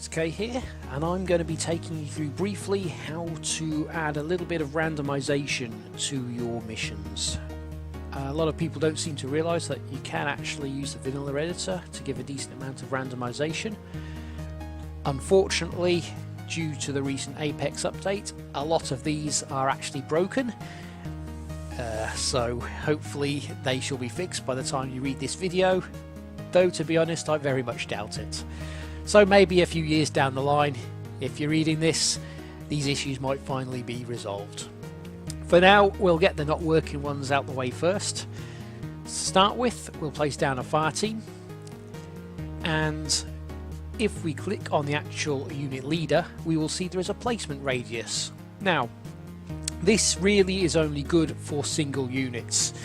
K here, and I'm going to be taking you through briefly how to add a little bit of randomization to your missions. A lot of people don't seem to realize that you can actually use the vanilla editor to give a decent amount of randomization. Unfortunately, due to the recent Apex update, a lot of these are actually broken, so hopefully they shall be fixed by the time you read this video, though to be honest I very much doubt it. So maybe a few years down the line, if you're reading this, these issues might finally be resolved. For now, we'll get the not working ones out the way first. To start with, we'll place down a fire team, and if we click on the actual unit leader, we will see there is a placement radius. Now, this really is only good for single units.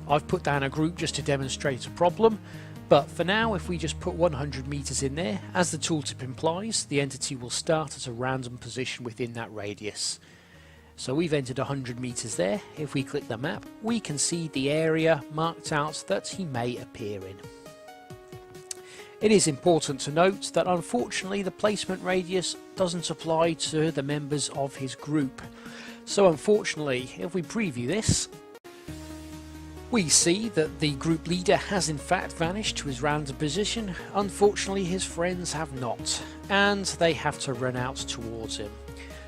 I've put down a group just to demonstrate a problem, but for now, if we just put 100 meters in there, as the tooltip implies, the entity will start at a random position within that radius. So we've entered 100 meters there. If we click the map, we can see the area marked out that he may appear in. It is important to note that unfortunately the placement radius doesn't apply to the members of his group. So unfortunately, if we preview this, we see that the group leader has in fact vanished to his random position. Unfortunately, his friends have not, and they have to run out towards him.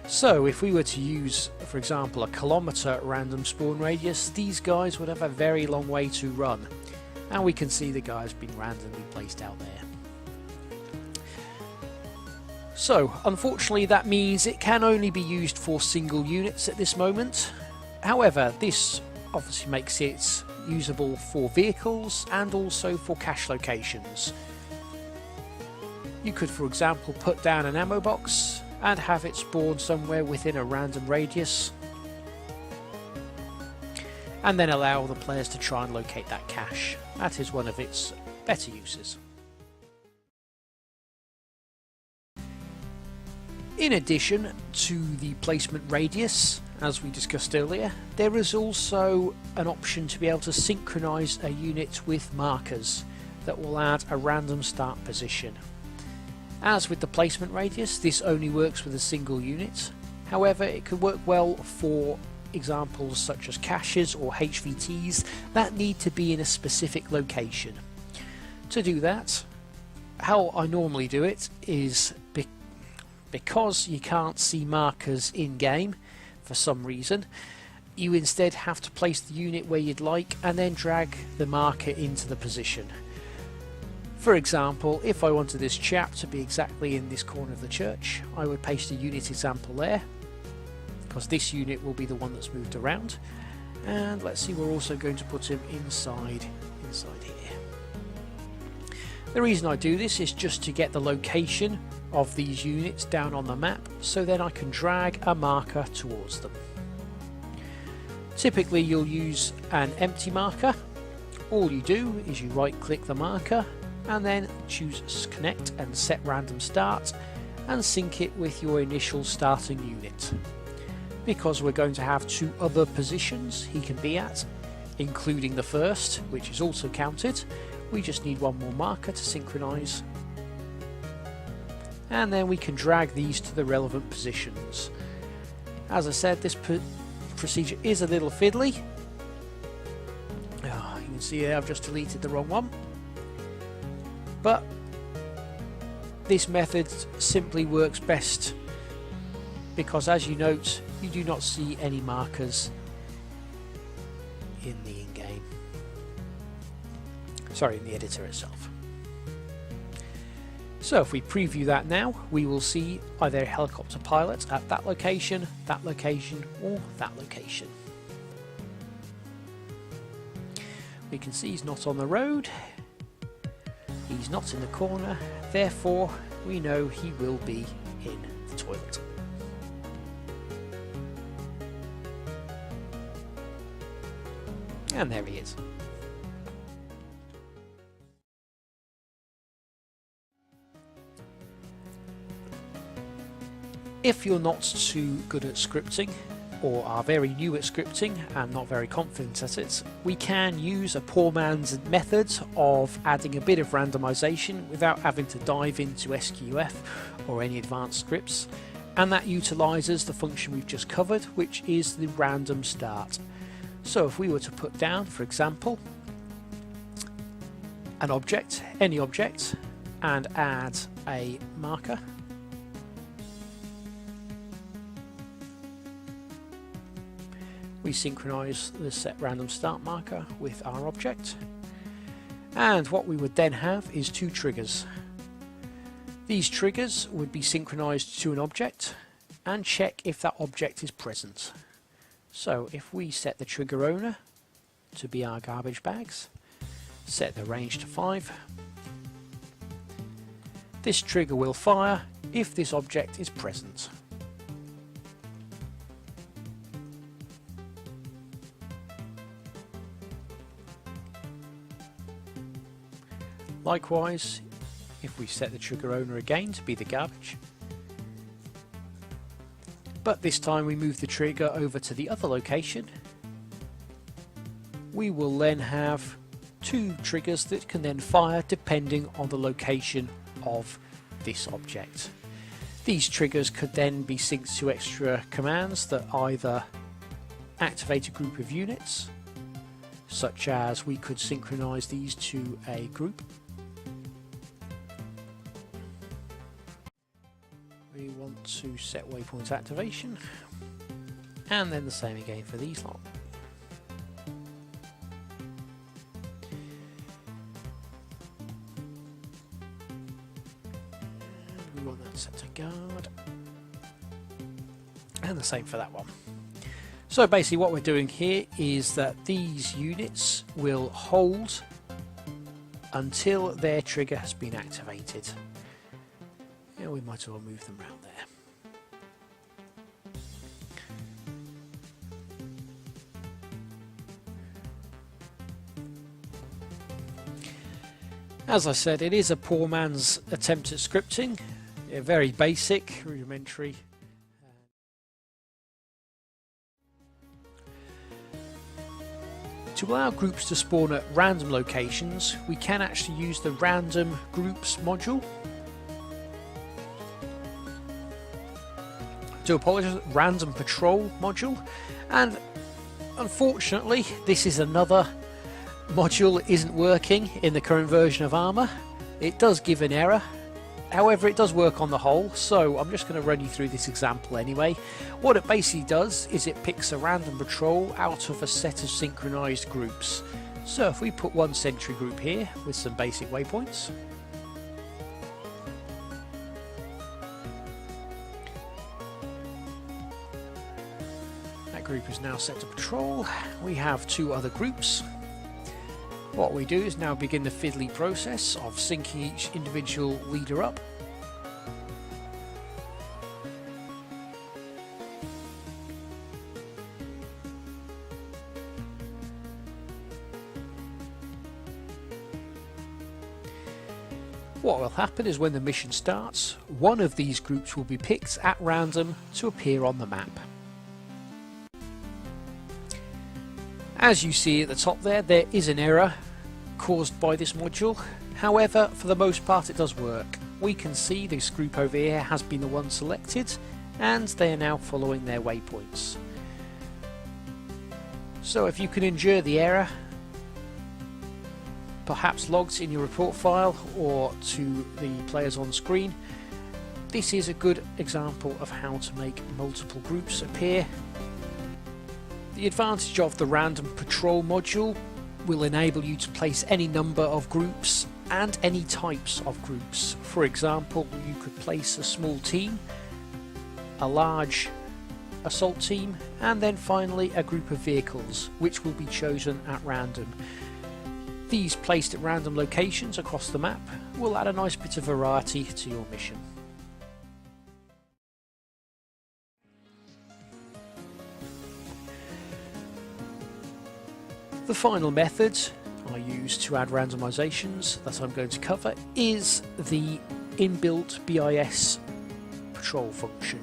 So if we were to use, for example, a kilometer random spawn radius, these guys would have a very long way to run, and we can see the guy's been randomly placed out there. So unfortunately that means it can only be used for single units at this moment. However, this obviously makes it usable for vehicles and also for cache locations. You could, for example, put down an ammo box and have it spawn somewhere within a random radius, and then allow the players to try and locate that cache. That is one of its better uses. In addition to the placement radius, as we discussed earlier, there is also an option to be able to synchronize a unit with markers that will add a random start position. As with the placement radius, this only works with a single unit. However, it could work well for examples such as caches or HVTs that need to be in a specific location. To do that, how I normally do it is because you can't see markers in game for some reason, you instead have to place the unit where you'd like and then drag the marker into the position. For example, if I wanted this chap to be exactly in this corner of the church, I would paste a unit example there, because this unit will be the one that's moved around. And let's see, we're also going to put him inside here. The reason I do this is just to get the location of these units down on the map, so then I can drag a marker towards them. Typically you'll use an empty marker. All you do is you right click the marker and then choose connect and set random start and sync it with your initial starting unit. Because we're going to have two other positions he can be at, including the first, which is also counted, we just need one more marker to synchronize, and then we can drag these to the relevant positions. As I said, this procedure is a little fiddly. You can see here I've just deleted the wrong one, but this method simply works best because, as you note, you do not see any markers in the in-game, in the editor itself. So if we preview that now, we will see either a helicopter pilot at that location, or that location. We can see he's not on the road, he's not in the corner, therefore we know he will be in the toilet. And there he is. If you're not too good at scripting, or are very new at scripting and not very confident at it, we can use a poor man's method of adding a bit of randomization without having to dive into SQF or any advanced scripts, and that utilizes the function we've just covered, which is the random start. So if we were to put down, for example, an object, any object, and add a marker, we synchronize the set random start marker with our object, and what we would then have is two triggers. These triggers would be synchronized to an object and check if that object is present. So if we set the trigger owner to be our garbage bags, set the range to 5, this trigger will fire if this object is present. Likewise, if we set the trigger owner again to be the garbage, but this time we move the trigger over to the other location, we will then have two triggers that can then fire depending on the location of this object. These triggers could then be synced to extra commands that either activate a group of units, such as we could synchronize these to a group. We want to set waypoint activation, and then the same again for these lot. And we want that set to guard, and the same for that one. So basically what we're doing here is that these units will hold until their trigger has been activated. Yeah, we might as well move them around there. As I said, it is a poor man's attempt at scripting. Yeah, very basic, rudimentary. To allow groups to spawn at random locations, we can actually use the random groups module. Do apologise, random patrol module, and unfortunately this is another module that isn't working in the current version of Arma. It does give an error, however it does work on the whole, so I'm just going to run you through this example anyway. What it basically does is it picks a random patrol out of a set of synchronized groups. So if we put one sentry group here with some basic waypoints, group is now set to patrol. We have two other groups. What we do is now begin the fiddly process of syncing each individual leader up. What will happen is when the mission starts, one of these groups will be picked at random to appear on the map. As you see at the top there is an error caused by this module. However, for the most part it does work. We can see this group over here has been the one selected, and they are now following their waypoints. So if you can endure the error, perhaps logged in your report file or to the players on screen, this is a good example of how to make multiple groups appear. The advantage of the random patrol module will enable you to place any number of groups and any types of groups. For example, you could place a small team, a large assault team, and then finally a group of vehicles, which will be chosen at random. These placed at random locations across the map will add a nice bit of variety to your mission. The final method I use to add randomizations that I'm going to cover is the inbuilt BIS patrol function.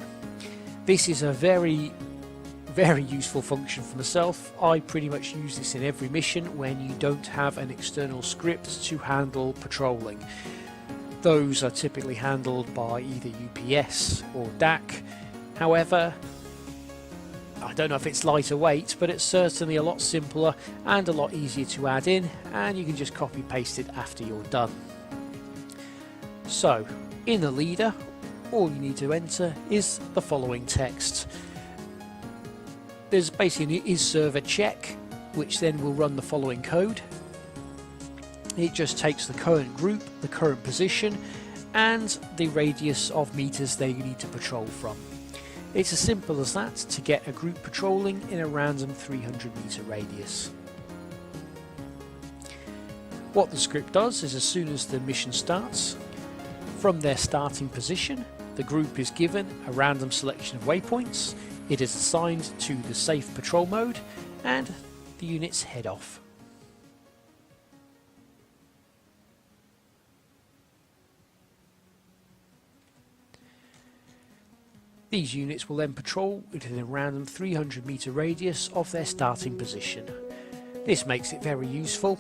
This is a very very useful function for myself. I pretty much use this in every mission when you don't have an external script to handle patrolling. Those are typically handled by either UPS or DAC. However, I don't know if it's lighter weight, but it's certainly a lot simpler and a lot easier to add in, and you can just copy paste it after you're done. So, in the leader, all you need to enter is the following text. There's basically an isServer check, which then will run the following code. It just takes the current group, the current position, and the radius of meters they need to patrol from. It's as simple as that to get a group patrolling in a random 300 meter radius. What the script does is, as soon as the mission starts, from their starting position, the group is given a random selection of waypoints, it is assigned to the safe patrol mode, and the units head off. These units will then patrol within a random 300 meter radius of their starting position. This makes it very useful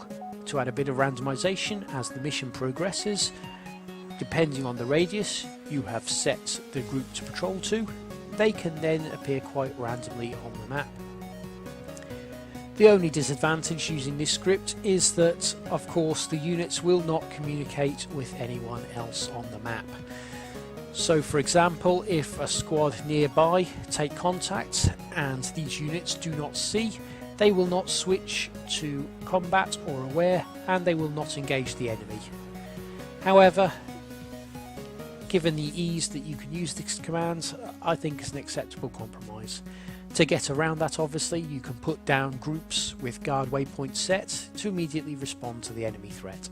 to add a bit of randomization as the mission progresses. Depending on the radius you have set the group to patrol to, they can then appear quite randomly on the map. The only disadvantage using this script is that, of course, the units will not communicate with anyone else on the map. So, for example, if a squad nearby take contact and these units do not see, they will not switch to combat or aware, and they will not engage the enemy. However, given the ease that you can use this command, I think it's an acceptable compromise. To get around that, obviously, you can put down groups with guard waypoints set to immediately respond to the enemy threat.